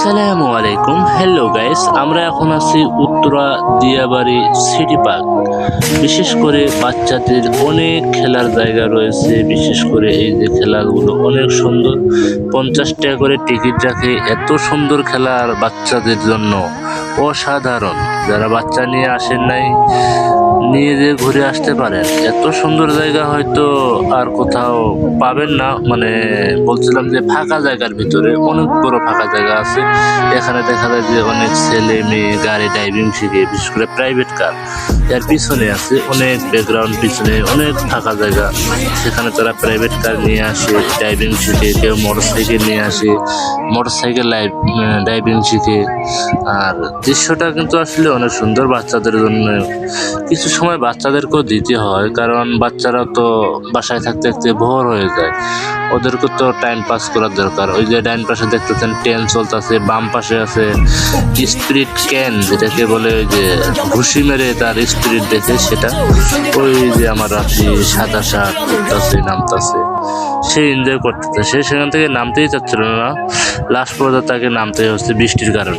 আসসালামু আলাইকুম। Hello guys, আমরা এখন আছি উত্তরা দিয়াবাড়ি সিটি পার্ক। বিশেষ করে বাচ্চাদের অনেক খেলার জায়গা রয়েছে। বিশেষ করে এই যে খেলাগুলো অনেক সুন্দর, 50 টাকা করে টিকিট রাখে। এত সুন্দর খেলার বাচ্চাদের জন্য অসাধারণ। যারা বাচ্চা নিয়ে আসেন নাই, নিয়ে যে ঘুরে আসতে পারেন। এত সুন্দর জায়গা হয়তো আর কোথাও পাবেন না। মানে বলছিলাম যে ফাঁকা জায়গার ভিতরে অনেক বড় ফাঁকা জায়গা আছে। এখানে দেখা যায় যে অনেক ছেলে মেয়ে গাড়ি ড্রাইভিং শিখে, বিশেষ করে প্রাইভেট কার। এর পিছনে আছে অনেক ব্যাকগ্রাউন্ড, পিছনে অনেক ফাঁকা জায়গা। সেখানে তারা প্রাইভেট কার নিয়ে আসে, ড্রাইভিং শিখে। কেউ মোটরসাইকেল নিয়ে আসে, মোটরসাইকেল ড্রাইভিং শিখে। আর দৃশ্যটা কিন্তু আসলে অনেক সুন্দর বাচ্চাদের জন্য। কিছু সময় বাচ্চাদেরকেও দিতে হয়, কারণ বাচ্চারা তো বাসায় থাকতে থাকতে বোর হয়ে যায়। ওদেরকে তো টাইম পাস করার দরকার। ওই যে ডাইন পাশে দেখতেছেন ট্রেন চলতেছে, বাম পাশে আছে স্পিরিট ক্যান, যেটাকে বলে ওই যে ঘুষি মেরে তার স্পিরিট দেখে সেটা। ওই যে আমার রাত্রি সাদা শার্ট উঠতেছে নামতেছে, সে এনজয় করতেছে। সে সেখান থেকে নামতেই চাচ্ছিল না, লাস্ট পর্যন্ত তাকে নামতেই হচ্ছে বৃষ্টির কারণে।